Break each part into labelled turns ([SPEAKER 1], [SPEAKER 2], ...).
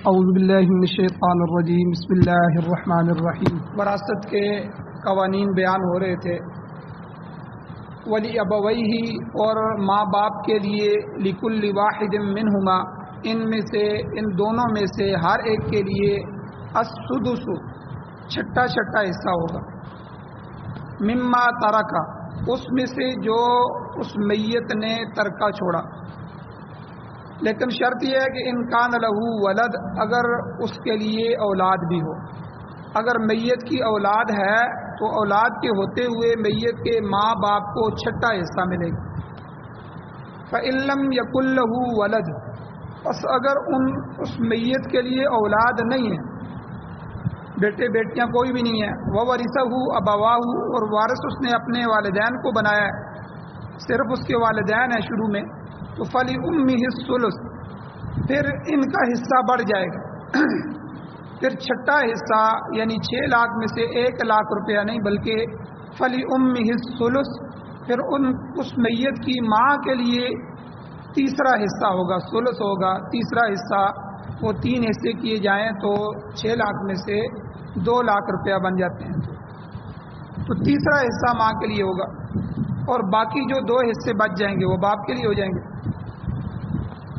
[SPEAKER 1] اعوذ باللہ من الشیطان الرجیم بسم اللہ الرحمن الرحیم۔ وراثت کے قوانین بیان ہو رہے تھے۔ ولی ابویہ، اور ماں باپ کے لیے، لکل واحد منہما، ان دونوں میں سے ہر ایک کے لیے، السدس، چھٹا حصہ ہوگا، مما ترکا، اس میں سے جو اس میت نے ترکہ چھوڑا، لیکن شرط یہ ہے کہ ان کان لہو ولد، اگر اس کے لیے اولاد بھی ہو۔ اگر میت کی اولاد ہے تو اولاد کے ہوتے ہوئے میت کے ماں باپ کو چھٹا حصہ ملے گا۔ فَإِن لَّمْ يَكُن لَّهُ وَلَدٌ، پس اگر اس میت کے لیے اولاد نہیں ہے، بیٹے بیٹیاں کوئی بھی نہیں ہے، وَوَرِثَهُ أَبَوَاهُ، اور وارث اس نے اپنے والدین کو بنایا ہے، صرف اس کے والدین ہیں شروع میں، تو فَلِأُمِّهِ الثُّلُث، پھر ان کا حصہ بڑھ جائے گا۔ پھر چھٹا حصہ یعنی 6 لاکھ میں سے 1 لاکھ روپیہ نہیں، بلکہ فَلِأُمِّهِ الثُّلُث، پھر اس میت کی ماں کے لیے تیسرا حصہ ہوگا، ثلث ہوگا، تیسرا حصہ، وہ 3 حصے کیے جائیں تو 6 لاکھ میں سے 2 لاکھ روپیہ بن جاتے ہیں، تو تیسرا حصہ ماں کے لیے ہوگا، اور باقی جو 2 حصے بچ جائیں گے وہ باپ کے لیے ہو جائیں گے۔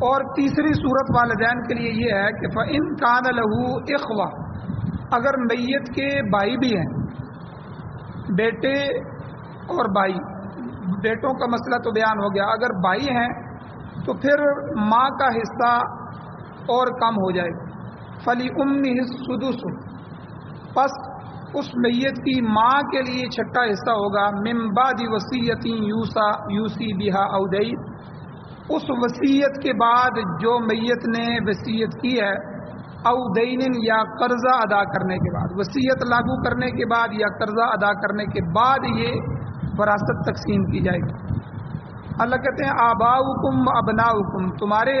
[SPEAKER 1] اور تیسری صورت والدین کے لیے یہ ہے کہ فَإِن كَانَ لَهُ إِخْوَةٌ، اگر میت کے بھائی بھی ہیں، بیٹے اور بھائی، بیٹوں کا مسئلہ تو بیان ہو گیا، اگر بھائی ہیں تو پھر ماں کا حصہ اور کم ہو جائے گا۔ فَلِأُمِّهِ السُّدُسُ، پس اس میت کی ماں کے لیے چھٹا حصہ ہوگا، مِن بَعْدِ وَصِيَّةٍ یوصی بِهَا أَوْ دَیْنٍ، اس وصیت کے بعد جو میت نے وصیت کی ہے، او دین، یا قرضہ ادا کرنے کے بعد، وصیت لاگو کرنے کے بعد یا قرضہ ادا کرنے کے بعد یہ وراثت تقسیم کی جائے گی۔ اللہ کہتے ہیں آباؤکم و ابناؤکم، تمہارے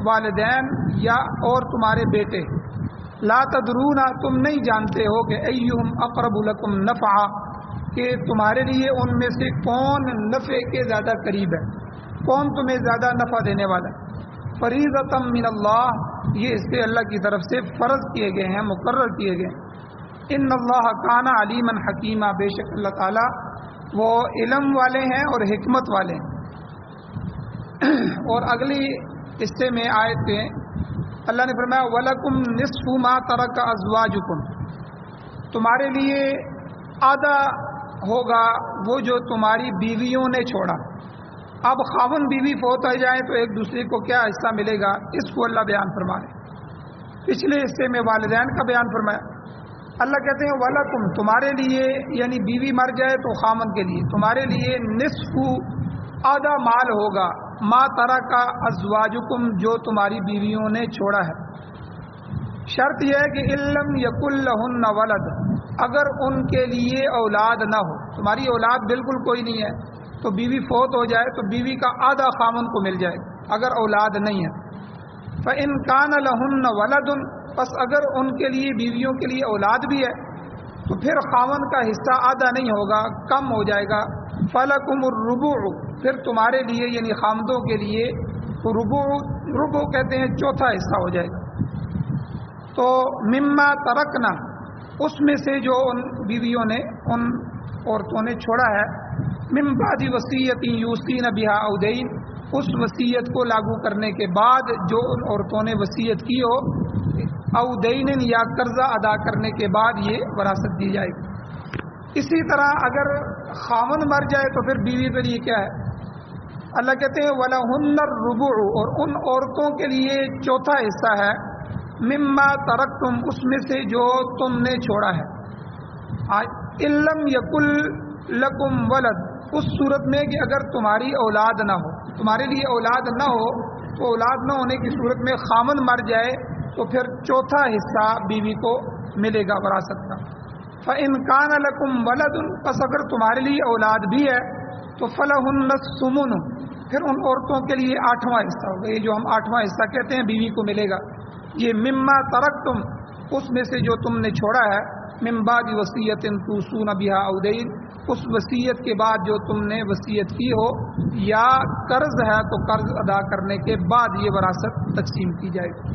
[SPEAKER 1] والدین یا اور تمہارے بیٹے، لا تدرون، تم نہیں جانتے ہو کہ ایہم اقرب لکم نفعا، کہ تمہارے لیے ان میں سے کون نفع کے زیادہ قریب ہے، کون تمہیں زیادہ نفع دینے والا ہے۔ فریضۃ من اللہ، یہ اس سے اللہ کی طرف سے فرض کیے گئے ہیں، مقرر کیے گئے ہیں۔ ان اللہ کان علیما حکیما، بے شک اللہ تعالیٰ وہ علم والے ہیں اور حکمت والے ہیں۔ اور اگلی حصے میں آیت میں اللہ نے فرمایا وَلَكُمْ نِصْفُ مَا تَرَكَ أَزْوَاجُكُمْ، تمہارے لیے آدھا ہوگا وہ جو تمہاری بیویوں نے چھوڑا۔ اب خاوند بیوی فوت ہو جائے تو ایک دوسرے کو کیا حصہ ملے گا، اس کو اللہ بیان فرما رہے۔ پچھلے حصے میں والدین کا بیان فرمایا۔ اللہ کہتے ہیں وَلَكُمْ، تمہارے لیے، یعنی بیوی مر جائے تو خاوند کے لیے، تمہارے لیے نصف، آدھا مال ہوگا، ما ترک ازواجکم، جو تمہاری بیویوں نے چھوڑا ہے۔ شرط یہ ہے کہ ان لم یکن لہن ولد، اگر ان کے لیے اولاد نہ ہو، تمہاری اولاد بالکل کوئی نہیں ہے تو بیوی فوت ہو جائے تو بیوی کا آدھا خاوند کو مل جائے اگر اولاد نہیں ہے۔ فَإِن كَانَ لَهُنَّ وَلَدٌ، پس اگر ان کے لیے، بیویوں کے لیے اولاد بھی ہے تو پھر خاوند کا حصہ آدھا نہیں ہوگا، کم ہو جائے گا۔ فَلَكُمُ الرُّبُعُ، پھر تمہارے لیے یعنی خاوندوں کے لیے ربع کہتے ہیں چوتھا حصہ ہو جائے گا۔ تو مما ترکنا، اس میں سے جو ان بیویوں نے، ان عورتوں نے چھوڑا ہے، من بعد وصیت یوصین بہا او دین، اس وصیت کو لاگو کرنے کے بعد جو ان عورتوں نے وصیت کی ہو، او دین، یا قرضہ ادا کرنے کے بعد یہ وراثت دی جائے گی۔ اسی طرح اگر خاوند مر جائے تو پھر بیوی کے لیے کیا ہے؟ اللہ کہتے ہیں وَلَهُنَّ الرُّبُعُ، اور ان عورتوں کے لیے چوتھا حصہ ہے، مما ترکتم، اس میں سے جو تم نے چھوڑا ہے۔ ان لم یکن لکم ولد، اس صورت میں کہ اگر تمہاری اولاد نہ ہو، تمہارے لیے اولاد نہ ہو، تو اولاد نہ ہونے کی صورت میں خاوند مر جائے تو پھر چوتھا حصہ بیوی کو ملے گا وراثت کا۔ فَإِن كَانَ لَكُمْ وَلَدٌ، پس اگر تمہارے لیے اولاد بھی ہے تو فَلَهُنَّ الثُّمُنُ، پھر ان عورتوں کے لیے 8واں حصہ ہوگا، یہ جو ہم 8واں حصہ کہتے ہیں بیوی کو ملے گا۔ یہ مما ترکتم، اس میں سے جو تم نے چھوڑا ہے، من بعد وصیت توصون بہا او دین، اس وصیت کے بعد جو تم نے وصیت کی ہو، یا قرض ہے تو قرض ادا کرنے کے بعد یہ وراثت تقسیم کی جائے گی۔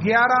[SPEAKER 1] 11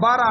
[SPEAKER 1] 12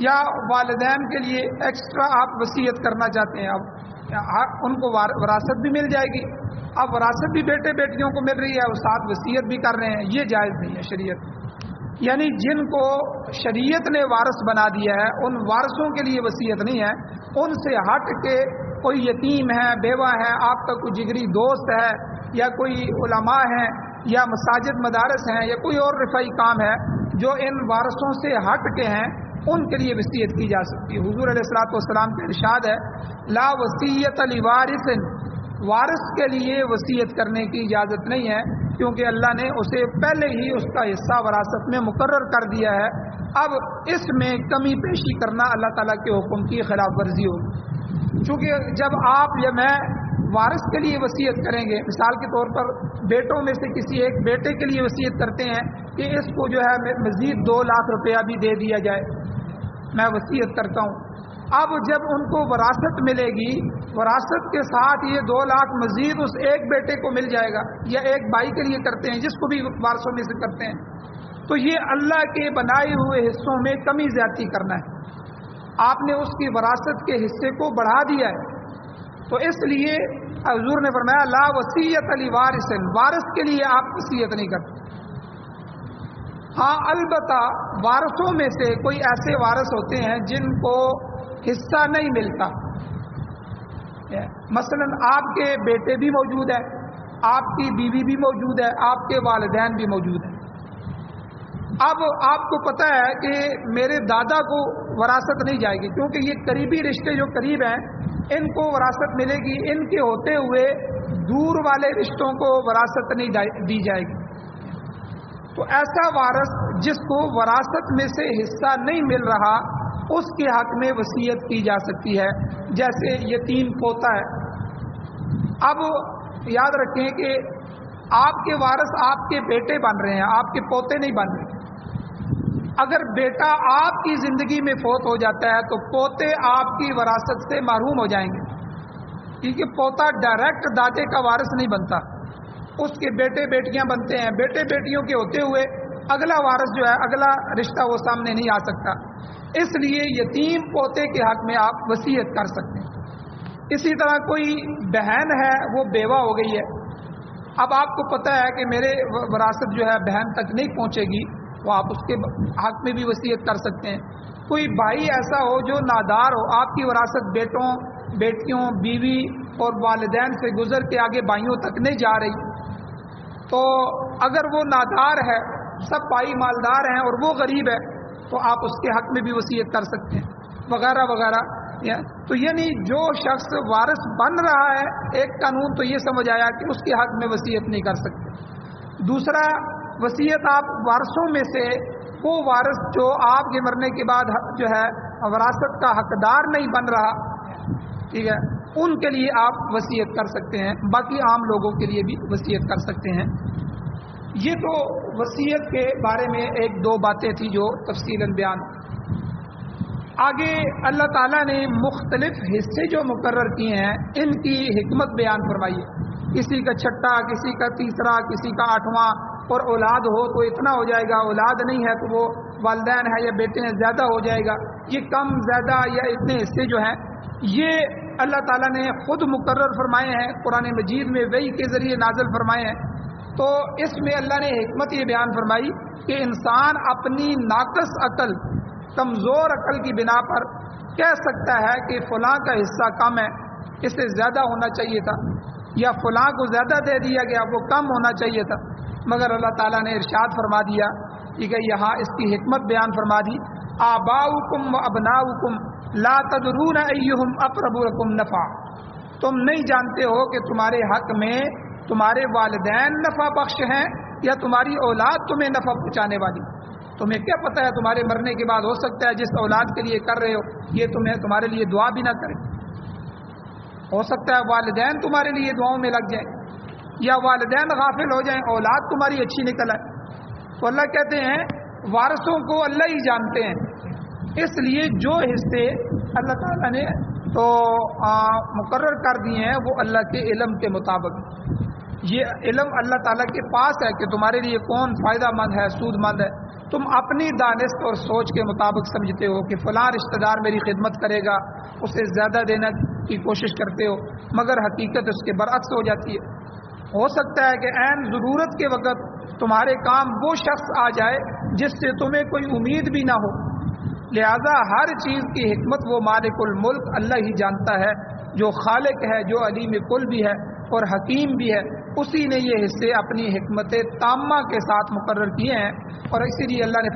[SPEAKER 1] یا والدین کے لیے ایکسٹرا آپ وصیت کرنا چاہتے ہیں، اب ان کو وراثت بھی مل جائے گی، اب وراثت بھی بیٹے بیٹیوں کو مل رہی ہے اور ساتھ وصیت بھی کر رہے ہیں، یہ جائز نہیں ہے شریعت میں۔ یعنی جن کو شریعت نے وارث بنا دیا ہے ان وارثوں کے لیے وصیت نہیں ہے، ان سے ہٹ کے کوئی یتیم ہے، بیوہ ہے، آپ کا کوئی جگری دوست ہے، یا کوئی علماء ہیں، یا مساجد مدارس ہیں، یا کوئی اور رفائی کام ہے جو ان وارثوں سے ہٹ کے ہیں، ان کے لیے وصیت کی جا سکتی ہے۔ حضور علیہ الصلوۃ والسلام کا ارشاد ہے لا وصیت لوارث، وارث کے لیے وصیت کرنے کی اجازت نہیں ہے، کیونکہ اللہ نے اسے پہلے ہی اس کا حصہ وراثت میں مقرر کر دیا ہے۔ اب اس میں کمی پیشی کرنا اللہ تعالیٰ کے حکم کی خلاف ورزی ہوگی، چونکہ جب آپ یا میں وارث کے لیے وصیت کریں گے، مثال کے طور پر بیٹوں میں سے کسی ایک بیٹے کے لیے وصیت کرتے ہیں کہ اس کو جو ہے مزید 2 لاکھ روپیہ بھی دے دیا جائے، میں وصیت کرتا ہوں۔ اب جب ان کو وراثت ملے گی، وراثت کے ساتھ یہ 2 لاکھ مزید اس ایک بیٹے کو مل جائے گا، یا ایک بھائی کے لیے کرتے ہیں جس کو بھی وارثوں میں سے کرتے ہیں، تو یہ اللہ کے بنائے ہوئے حصوں میں کمی زیادتی کرنا ہے، آپ نے اس کی وراثت کے حصے کو بڑھا دیا ہے۔ تو اس لیے حضور نے فرمایا لا وصیت لوارث، وارث کے لیے آپ وصیت نہیں کرتے۔ ہاں البتہ وارثوں میں سے کوئی ایسے وارث ہوتے ہیں جن کو حصہ نہیں ملتا، مثلا آپ کے بیٹے بھی موجود ہیں، آپ کی بیوی بھی موجود ہے، آپ کے والدین بھی موجود ہیں۔ اب آپ کو پتہ ہے کہ میرے دادا کو وراثت نہیں جائے گی، کیونکہ یہ قریبی رشتے جو قریب ہیں ان کو وراثت ملے گی، ان کے ہوتے ہوئے دور والے رشتوں کو وراثت نہیں دی جائے گی۔ تو ایسا وارث جس کو وراثت میں سے حصہ نہیں مل رہا، اس کے حق میں وصیت کی جا سکتی ہے، جیسے یتیم پوتا ہے۔ اب یاد رکھیں کہ آپ کے وارث آپ کے بیٹے بن رہے ہیں، آپ کے پوتے نہیں بن رہے۔ اگر بیٹا آپ کی زندگی میں فوت ہو جاتا ہے تو پوتے آپ کی وراثت سے محروم ہو جائیں گے، کیونکہ پوتا ڈائریکٹ دادے کا وارث نہیں بنتا، اس کے بیٹے بیٹیاں بنتے ہیں، بیٹے بیٹیوں کے ہوتے ہوئے اگلا وارث جو ہے، اگلا رشتہ وہ سامنے نہیں آ سکتا، اس لیے یتیم پوتے کے حق میں آپ وصیت کر سکتے ہیں۔ اسی طرح کوئی بہن ہے وہ بیوہ ہو گئی ہے، اب آپ کو پتہ ہے کہ میرے وراثت جو ہے بہن تک نہیں پہنچے گی، وہ آپ اس کے حق میں بھی وصیت کر سکتے ہیں۔ کوئی بھائی ایسا ہو جو نادار ہو، آپ کی وراثت بیٹوں بیٹیوں بیوی اور والدین سے گزر کے آگے بھائیوں تک نہیں جا رہی، تو اگر وہ نادار ہے، سب بھائی مالدار ہیں اور وہ غریب ہے، تو آپ اس کے حق میں بھی وصیت کر سکتے ہیں، وغیرہ وغیرہ۔ تو یعنی جو شخص وارث بن رہا ہے، ایک قانون تو یہ سمجھ آیا کہ اس کے حق میں وصیت نہیں کر سکتے۔ دوسرا، وصیت آپ وارثوں میں سے وہ وارث جو آپ کے مرنے کے بعد جو ہے وراثت کا حقدار نہیں بن رہا، ٹھیک ہے، ان کے لیے آپ وصیت کر سکتے ہیں، باقی عام لوگوں کے لیے بھی وصیت کر سکتے ہیں۔ یہ تو وصیت کے بارے میں 1-2 باتیں تھیں جو تفصیلاً بیان۔ آگے اللہ تعالیٰ نے مختلف حصے جو مقرر کیے ہیں ان کی حکمت بیان فرمائی ہے، کسی کا 6واں، کسی کا 3واں، کسی کا 8واں، اور اولاد ہو تو اتنا ہو جائے گا، اولاد نہیں ہے تو وہ والدین ہے یا بیٹے ہیں زیادہ ہو جائے گا، یہ کم زیادہ یا اتنے حصے جو ہیں یہ اللہ تعالیٰ نے خود مقرر فرمائے ہیں، قرآن مجید میں وحی کے ذریعے نازل فرمائے ہیں۔ تو اس میں اللہ نے حکمت یہ بیان فرمائی کہ انسان اپنی ناقص عقل، کمزور عقل کی بنا پر کہہ سکتا ہے کہ فلاں کا حصہ کم ہے، اس سے زیادہ ہونا چاہیے تھا، یا فلاں کو زیادہ دے دیا گیا وہ کم ہونا چاہیے تھا، مگر اللہ تعالیٰ نے ارشاد فرما دیا، ٹھیک ہے، یہاں اس کی حکمت بیان فرما دی، آباؤکم و ابناؤکم لا تدرون ایہم اقرب لکم نفعا، تم نہیں جانتے ہو کہ تمہارے حق میں تمہارے والدین نفع بخش ہیں یا تمہاری اولاد تمہیں نفع پہنچانے والی۔ تمہیں کیا پتہ ہے تمہارے مرنے کے بعد ہو سکتا ہے جس اولاد کے لیے کر رہے ہو یہ تمہارے لیے دعا بھی نہ کرے، ہو سکتا ہے والدین تمہارے لیے دعاؤں میں لگ جائیں، یا والدین غافل ہو جائیں، اولاد تمہاری اچھی نکل آئے۔ تو اللہ کہتے ہیں وارثوں کو اللہ ہی جانتے ہیں، اس لیے جو حصے اللہ تعالیٰ نے تو مقرر کر دیے ہیں وہ اللہ کے علم کے مطابق۔ یہ علم اللہ تعالیٰ کے پاس ہے کہ تمہارے لیے کون فائدہ مند ہے، سود مند ہے. تم اپنی دانست اور سوچ کے مطابق سمجھتے ہو کہ فلاں رشتہ دار میری خدمت کرے گا، اسے زیادہ دینے کی کوشش کرتے ہو، مگر حقیقت اس کے برعکس ہو جاتی ہے. ہو سکتا ہے کہ عین ضرورت کے وقت تمہارے کام وہ شخص آ جائے جس سے تمہیں کوئی امید بھی نہ ہو. لہذا ہر چیز کی حکمت وہ مالک الملک اللہ ہی جانتا ہے، جو خالق ہے، جو علیم کل بھی ہے اور حکیم بھی ہے. اسی نے یہ حصے اپنی حکمت تامہ کے ساتھ مقرر کیے ہیں، اور اسی لیے اللہ نے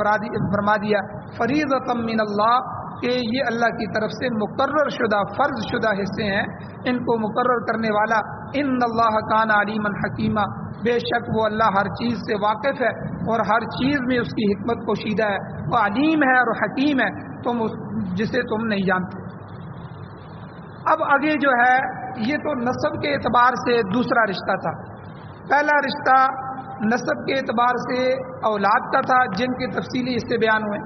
[SPEAKER 1] فرما دیا فریضۃ من اللہ، کہ یہ اللہ کی طرف سے مقرر شدہ فرض شدہ حصے ہیں، ان کو مقرر کرنے والا ان اللہ کان علیما حکیما، بے شک وہ اللہ ہر چیز سے واقف ہے اور ہر چیز میں اس کی حکمت پوشیدہ ہے، وہ علیم ہے اور حکیم ہے جسے تم نہیں جانتے. اب آگے جو ہے یہ تو نسب کے اعتبار سے دوسرا رشتہ تھا. پہلا رشتہ نسب کے اعتبار سے اولاد کا تھا جن کے تفصیلی حصے بیان ہوئے.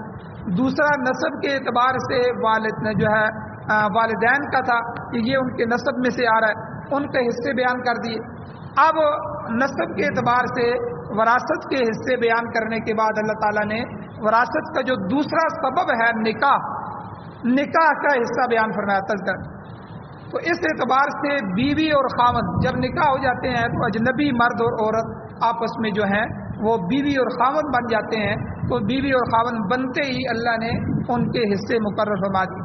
[SPEAKER 1] دوسرا نسب کے اعتبار سے والدین کا تھا کہ یہ ان کے نسب میں سے آ رہا ہے، ان کے حصے بیان کر دیے. اب نسب کے اعتبار سے وراثت کے حصے بیان کرنے کے بعد اللہ تعالیٰ نے وراثت کا جو دوسرا سبب ہے نکاح کا حصہ بیان فرمایا تذکر. تو اس اعتبار سے بیوی اور خاوند جب نکاح ہو جاتے ہیں تو اجنبی مرد اور عورت آپس میں جو ہیں وہ بیوی اور خاوند بن جاتے ہیں. تو بیوی اور خاوند بنتے ہی اللہ نے ان کے حصے مقرر فرما دیے.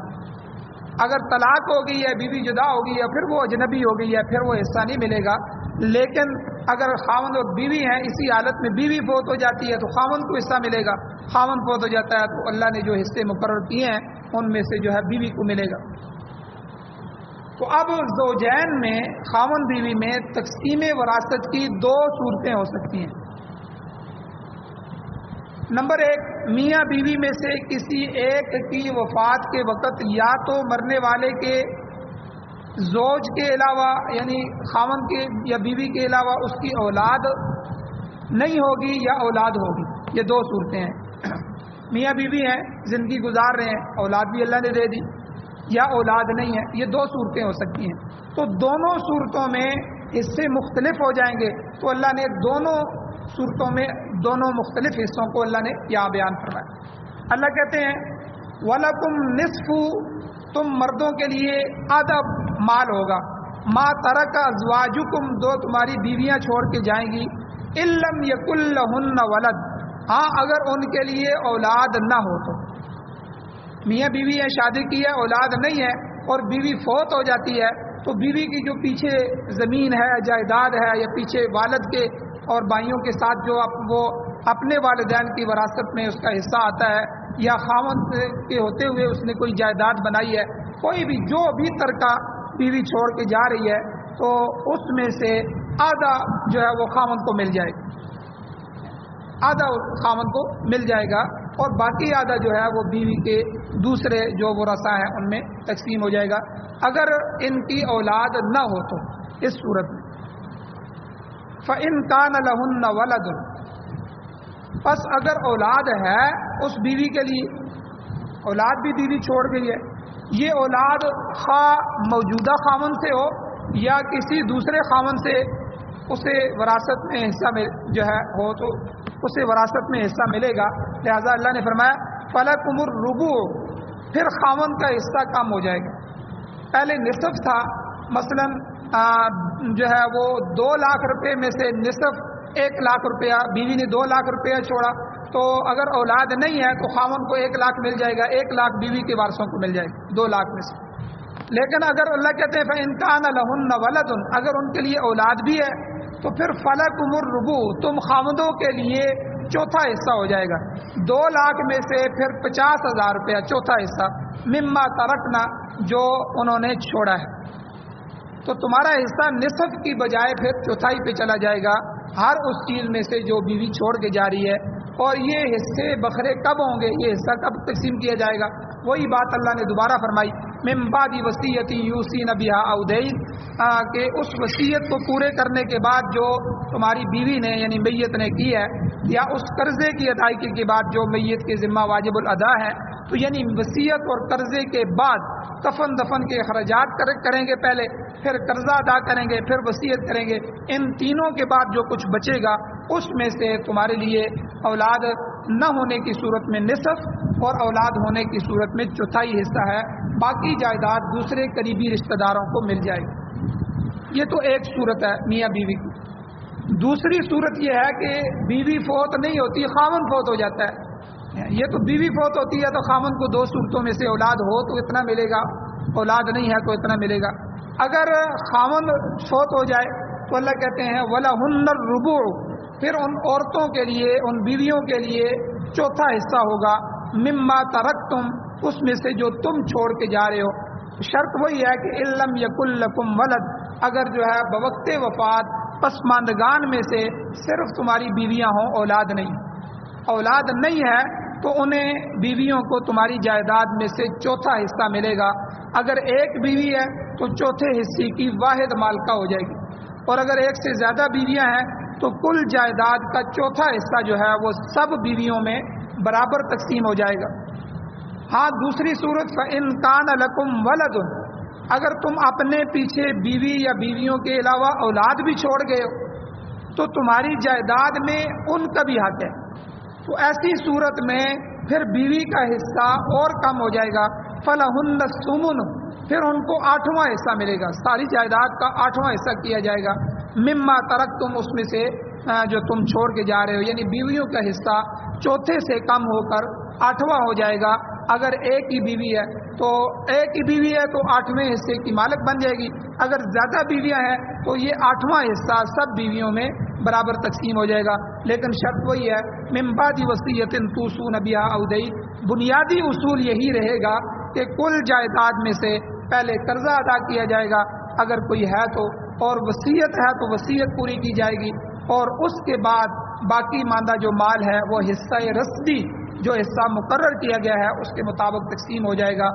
[SPEAKER 1] اگر طلاق ہو گئی ہے، بیوی جدا ہو گئی ہے، پھر وہ اجنبی ہو گئی ہے، پھر وہ حصہ نہیں ملے گا. لیکن اگر خاوند اور بیوی ہیں، اسی حالت میں بیوی فوت ہو جاتی ہے تو خاوند کو حصہ ملے گا. خاوند فوت ہو جاتا ہے تو اللہ نے جو حصے مقرر کیے ہیں ان میں سے جو ہے بیوی کو ملے گا. تو اب زوجین میں خاوند بیوی میں تقسیم وراثت کی دو صورتیں ہو سکتی ہیں. نمبر ایک، میاں بیوی میں سے کسی ایک کی وفات کے وقت یا تو مرنے والے کے زوج کے علاوہ یعنی خاوند کے یا بیوی کے علاوہ اس کی اولاد نہیں ہوگی یا اولاد ہوگی. یہ دو صورتیں ہیں. میاں بیوی ہیں، زندگی گزار رہے ہیں، اولاد بھی اللہ نے دے دی، یا اولاد نہیں ہے. یہ دو صورتیں ہو سکتی ہیں. تو دونوں صورتوں میں حصے مختلف ہو جائیں گے. تو اللہ نے دونوں صورتوں میں دونوں مختلف حصوں کو اللہ نے یہاں بیان فرمایا. اللہ کہتے ہیں وَلَكُمْ نِصْفُ، تم مردوں کے لیے آدھا مال ہوگا، مَا تَرَكَ أَزْوَاجُكُمْ، دو تمہاری بیویاں چھوڑ کے جائیں گی، إِن لَّمْ يَكُن لَّهُنَّ وَلَدٌ، ہاں اگر ان کے لیے اولاد نہ ہو تو. میاں بیوی ہے، شادی کی ہے، اولاد نہیں ہے اور بیوی فوت ہو جاتی ہے تو بیوی کی جو پیچھے زمین ہے، جائیداد ہے، یا پیچھے والد کے اور بھائیوں کے ساتھ جو وہ اپنے والدین کی وراثت میں اس کا حصہ آتا ہے، یا خاوند کے ہوتے ہوئے اس نے کوئی جائیداد بنائی ہے، کوئی بھی جو بھی ترکہ بیوی چھوڑ کے جا رہی ہے تو اس میں سے آدھا جو ہے وہ خاوند کو مل جائے گا، آدھا خاوند کو مل جائے گا، اور باقی آدھا جو ہے وہ بیوی کے دوسرے جو ورثاء ہیں ان میں تقسیم ہو جائے گا اگر ان کی اولاد نہ ہو تو. اس صورت میں فَإِن كَانَ لَهُنَّ وَلَدٌ، پس اگر اولاد ہے اس بیوی کے لیے، اولاد بھی بیوی چھوڑ گئی ہے، یہ اولاد خواہ موجودہ خاوند سے ہو یا کسی دوسرے خاوند سے اسے وراثت میں حصہ جو ہے ہو تو اسے وراثت میں حصہ ملے گا. لہذا اللہ نے فرمایا فَلَكُمُ الرُّبُعُ، پھر خاوند کا حصہ کم ہو جائے گا. پہلے نصف تھا، مثلا جو ہے وہ 2 لاکھ روپے میں سے نصف 1 لاکھ روپیہ، بیوی نے 2 لاکھ روپیہ چھوڑا تو اگر اولاد نہیں ہے تو خاوند کو 1 لاکھ مل جائے گا، 1 لاکھ بیوی کے وارثوں کو مل جائے گا 2 لاکھ میں سے. لیکن اگر اللہ کہتے ہیں فَإِن كَانَ لَهُنَّ وَلَدٌ، اگر ان کے لیے اولاد بھی ہے تو پھر فَلَكُمُ الرُّبُعُ، تم خاوندوں کے لیے چوتھا حصہ ہو جائے گا. 2 لاکھ میں سے پھر 50,000 روپیہ چوتھا حصہ، مما ترکنا، جو انہوں نے چھوڑا ہے. تو تمہارا حصہ نصف کی بجائے پھر چوتھائی پہ چلا جائے گا ہر اس چیز میں سے جو بیوی چھوڑ کے جا رہی ہے. اور یہ حصے بکھرے کب ہوں گے، یہ حصہ کب تقسیم کیا جائے گا؟ وہی بات اللہ نے دوبارہ فرمائی من بعد وصیت یوصین بها او دین، کہ اس وصیت کو پورے کرنے کے بعد جو تمہاری بیوی نے یعنی میت نے کی ہے، یا اس قرضے کی ادائیگی کے بعد جو میت کے ذمہ واجب الادا ہے. تو یعنی وصیت اور قرضے کے بعد کفن دفن کے اخراجات کریں گے پہلے، پھر قرضہ ادا کریں گے، پھر وصیت کریں گے. ان تینوں کے بعد جو کچھ بچے گا اس میں سے تمہارے لیے اولاد نہ ہونے کی صورت میں نصف اور اولاد ہونے کی صورت میں چوتھائی حصہ ہے. باقی جائیداد دوسرے قریبی رشتہ داروں کو مل جائے گی. یہ تو ایک صورت ہے میاں بیوی کی. دوسری صورت یہ ہے کہ بیوی فوت نہیں ہوتی، خاوند فوت ہو جاتا ہے. یہ تو بیوی فوت ہوتی ہے تو خاوند کو دو صورتوں میں سے اولاد ہو تو اتنا ملے گا، اولاد نہیں ہے تو اتنا ملے گا. اگر خاوند فوت ہو جائے تو اللہ کہتے ہیں وَلَهُنَّ الرُّبُعُ، پھر ان عورتوں کے لیے، ان بیویوں کے لیے چوتھا حصہ ہوگا مما ترکتم، اس میں سے جو تم چھوڑ کے جا رہے ہو. شرط وہی ہے کہ ان لم یکن لکم ولد، اگر جو ہے بوقت وفات پسماندگان میں سے صرف تمہاری بیویاں ہوں، اولاد نہیں ہے تو انہیں بیویوں کو تمہاری جائیداد میں سے چوتھا حصہ ملے گا. اگر ایک بیوی ہے تو چوتھے حصے کی واحد مالکہ ہو جائے گی، اور اگر ایک سے زیادہ بیویاں ہیں تو کل جائیداد کا چوتھا حصہ جو ہے وہ سب بیویوں میں برابر تقسیم ہو جائے گا. ہاں دوسری صورت فَإِن كَانَ لَكُمْ وَلَدٌ، اگر تم اپنے پیچھے بیوی یا بیویوں کے علاوہ اولاد بھی چھوڑ گئے ہو تو تمہاری جائیداد میں ان کا بھی حق ہے. تو ایسی صورت میں پھر بیوی کا حصہ اور کم ہو جائے گا. فَلَهُنَّ الثُّمُنُ، پھر ان کو 8واں حصہ ملے گا، ساری جائیداد کا 8واں حصہ کیا جائے گا. مما ترکتم، اس میں سے جو تم چھوڑ کے جا رہے ہو، یعنی بیویوں کا حصہ چوتھے سے کم ہو کر 8واں ہو جائے گا. اگر ایک ہی بیوی ہے تو 8ویں حصے کی مالک بن جائے گی. اگر زیادہ بیویاں ہیں تو یہ 8واں حصہ سب بیویوں میں برابر تقسیم ہو جائے گا. لیکن شرط وہی ہے من بعد وصیۃ توصون بہا او دین، بنیادی اصول یہی رہے گا کہ کل جائیداد میں سے پہلے قرضہ ادا کیا جائے گا اگر کوئی ہے تو، اور وصیت ہے تو وصیت پوری کی جائے گی، اور اس کے بعد باقی ماندہ جو مال ہے وہ حصہ رسدی، جو حصہ مقرر کیا گیا ہے اس کے مطابق تقسیم ہو جائے گا.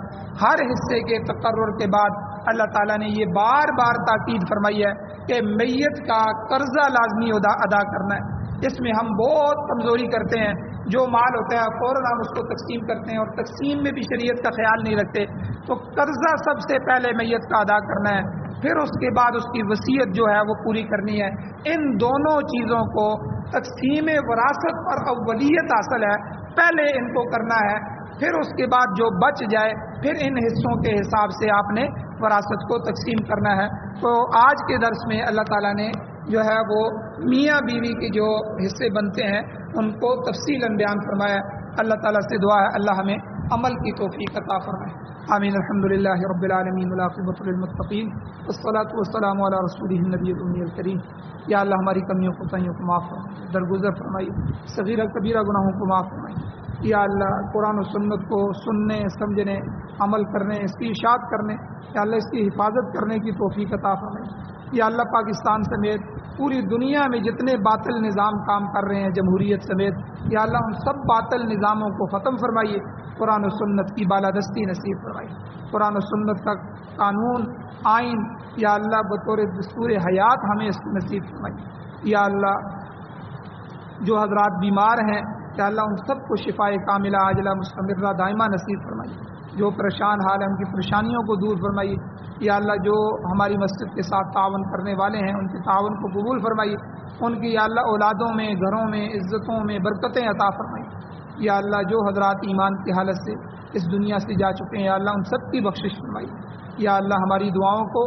[SPEAKER 1] ہر حصے کے تقرر کے بعد اللہ تعالیٰ نے یہ بار بار تاکید فرمائی ہے کہ میت کا قرضہ لازمی ادا کرنا ہے. اس میں ہم بہت کمزوری کرتے ہیں، جو مال ہوتا ہے فوراً ہم اس کو تقسیم کرتے ہیں اور تقسیم میں بھی شریعت کا خیال نہیں رکھتے. تو قرضہ سب سے پہلے میت کا ادا کرنا ہے، پھر اس کے بعد اس کی وصیت جو ہے وہ پوری کرنی ہے. ان دونوں چیزوں کو تقسیم وراثت پر اولیت حاصل ہے، پہلے ان کو کرنا ہے، پھر اس کے بعد جو بچ جائے پھر ان حصوں کے حساب سے آپ نے وراثت کو تقسیم کرنا ہے. تو آج کے درس میں اللہ تعالیٰ نے جو ہے وہ میاں بیوی کے جو حصے بنتے ہیں ان کو تفصیلاً بیان فرمایا. اللہ تعالیٰ سے دعا ہے اللہ ہمیں عمل کی توفیق عطا فرمائے. آمین. الحمدللہ رب العالمین والعاقبۃ للمتقین والصلاۃ والسلام علی رسولہ النبی الامی الکریم. یا اللہ ہماری کمیوں کوتاہیوں کو معاف فرمائیے، درگزر فرمائیے، صغیرہ کبیرہ گناہوں کو معاف فرمائیے. یا اللہ قرآن و سنت کو سننے، سمجھنے، عمل کرنے، اس کی اشاعت کرنے، یا اللہ اس کی حفاظت کرنے کی توفیق عطا فرمائیے. یا اللہ پاکستان سمیت پوری دنیا میں جتنے باطل نظام کام کر رہے ہیں جمہوریت سمیت، یا اللہ ان سب باطل نظاموں کو ختم فرمائیے. قرآن و سنت کی بالادستی نصیب فرمائیے. قرآن و سنت کا قانون، آئین یا اللہ بطور دستور حیات ہمیں اس کو نصیب فرمائیے. یا اللہ جو حضرات بیمار ہیں یا اللہ ان سب کو شفائے کاملہ عاجلہ مستمرہ دائمہ نصیب فرمائیے. جو پریشان حال ہیں ان کی پریشانیوں کو دور فرمائیے. یا اللہ جو ہماری مسجد کے ساتھ تعاون کرنے والے ہیں ان کے تعاون کو قبول فرمائیے. ان کی یا اللہ اولادوں میں، گھروں میں، عزتوں میں برکتیں عطا فرمائیے. یا اللہ جو حضرات ایمان کی حالت سے اس دنیا سے جا چکے ہیں یا اللہ ان سب کی بخشش فرمائیے. یا اللہ ہماری دعاؤں کو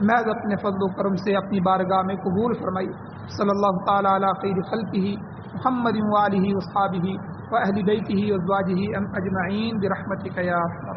[SPEAKER 1] محض اپنے فضل و کرم سے اپنی بارگاہ میں قبول فرمائیے. صلی اللہ تعالیٰ علی خیر خلقہ محمد وآلہ واصحابہ واہل بیتہ وازواجہ اجمعین برحمتک یا ارحم